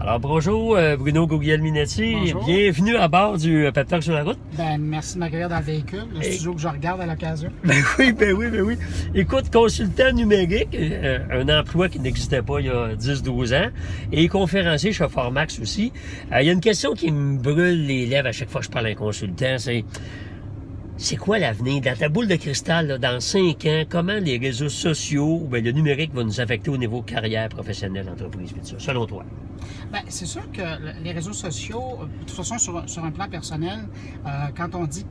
Alors bonjour Bruno Guglielminetti, Bonjour. Bienvenue à bord du Pep Talk sur la route. Ben, merci de m'accueillir dans le véhicule, le studio que je regarde à l'occasion. Ben oui. Écoute, consultant numérique, un emploi qui n'existait pas il y a 10-12 ans, et conférencier chez Formax aussi. Il y a une question qui me brûle les lèvres à chaque fois que je parle à un consultant, c'est quoi l'avenir? Dans ta boule de cristal, là, dans 5 ans, comment les réseaux sociaux, ben, le numérique va nous affecter au niveau carrière professionnelle, entreprise, tout ça, selon toi? Ben, c'est sûr que les réseaux sociaux, de toute façon, sur un plan personnel, quand on dit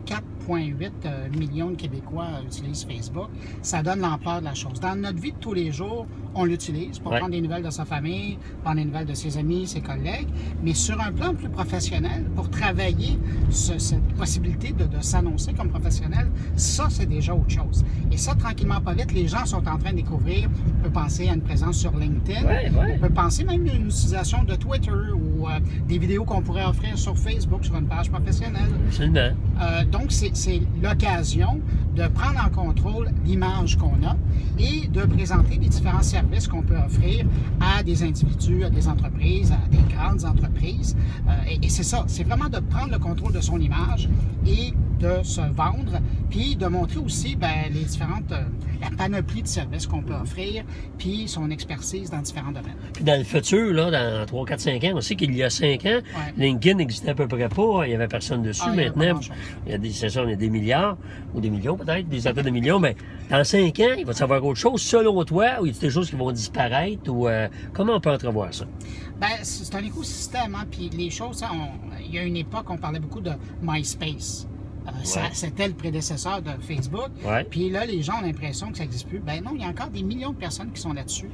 4,8 millions de Québécois utilisent Facebook, ça donne l'ampleur de la chose. Dans notre vie de tous les jours, on l'utilise pour prendre des nouvelles de sa famille, prendre des nouvelles de ses amis, ses collègues, mais sur un plan plus professionnel, pour travailler cette possibilité de s'annoncer comme professionnel, ça, c'est déjà autre chose. Et ça, tranquillement, pas vite, les gens sont en train de découvrir. On peut penser à une présence sur LinkedIn, on peut penser même à une utilisation de Twitter ou des vidéos qu'on pourrait offrir sur Facebook, sur une page professionnelle. Absolument. Donc, c'est l'occasion de prendre en contrôle l'image qu'on a et de présenter les différents services qu'on peut offrir à des individus, à des entreprises, à des grandes entreprises. Et c'est ça, c'est vraiment de prendre le contrôle de son image et de se vendre, puis de montrer aussi les différentes, la panoplie de services qu'on peut offrir, puis son expertise dans différents domaines. Puis dans le futur, là, dans 3, 4, 5 ans, on sait qu'il y a 5 ans, LinkedIn n'existait à peu près pas, il n'y avait personne dessus. Maintenant, il y a des milliards, ou des millions peut-être, des centaines de millions, mais dans 5 ans, il va y avoir autre chose, selon toi, ou il y a des choses qui vont disparaître, ou comment on peut entrevoir ça? Ben, c'est un écosystème, hein, puis les choses, il y a une époque, on parlait beaucoup de MySpace. C'était le prédécesseur de Facebook. Puis là, les gens ont l'impression que ça n'existe plus. Ben non, il y a encore des millions de personnes qui sont là-dessus.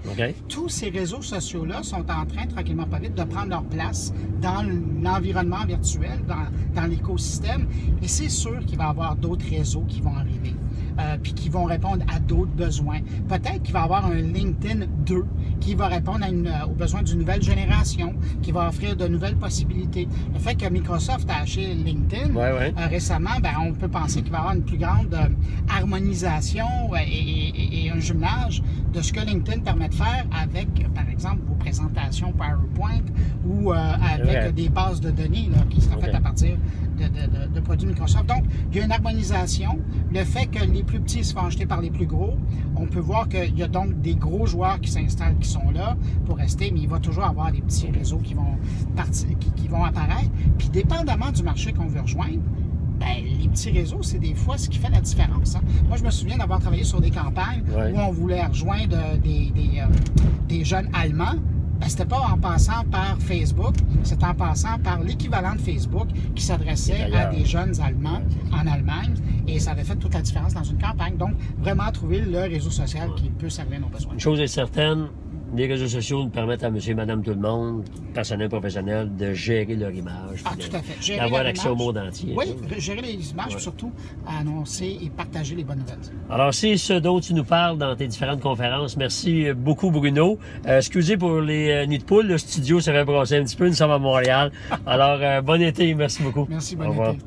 Tous ces réseaux sociaux-là sont en train, tranquillement pas vite, de prendre leur place dans l'environnement virtuel, dans l'écosystème. Et c'est sûr qu'il va y avoir d'autres réseaux qui vont arriver. Puis qui vont répondre à d'autres besoins. Peut-être qu'il va y avoir un LinkedIn 2 qui va répondre aux besoins d'une nouvelle génération, qui va offrir de nouvelles possibilités. Le fait que Microsoft a acheté LinkedIn récemment, on peut penser qu'il va y avoir une plus grande harmonisation et un jumelage de ce que LinkedIn permet de faire avec, par exemple, vos présentations PowerPoint ou avec des bases de données là, qui seront faites à partir de produits Microsoft. Donc, il y a une harmonisation. Le fait que les plus petits se font acheter par les plus gros, on peut voir qu'il y a donc des gros joueurs qui s'installent, qui sont là pour rester, mais il va toujours avoir des petits réseaux qui vont apparaître. Puis, dépendamment du marché qu'on veut rejoindre, les petits réseaux, c'est des fois ce qui fait la différence. Hein. Moi, je me souviens d'avoir travaillé sur des campagnes où on voulait rejoindre des jeunes Allemands. C'était pas en passant par Facebook, c'était en passant par l'équivalent de Facebook qui s'adressait à des jeunes Allemands en Allemagne. Et ça avait fait toute la différence dans une campagne. Donc, vraiment trouver le réseau social qui peut servir à nos besoins. Une chose est certaine, les réseaux sociaux nous permettent à monsieur, madame, tout le monde, personnel, professionnel, de gérer leur image. Tout à fait. D'avoir accès au monde entier. Oui, gérer les images, surtout annoncer et partager les bonnes nouvelles. Alors, c'est ce dont tu nous parles dans tes différentes conférences. Merci beaucoup, Bruno. Excusez pour les nids de poule, le studio, ça fait brasser un petit peu, nous sommes à Montréal. Alors, bon été, merci beaucoup. Merci, bon été.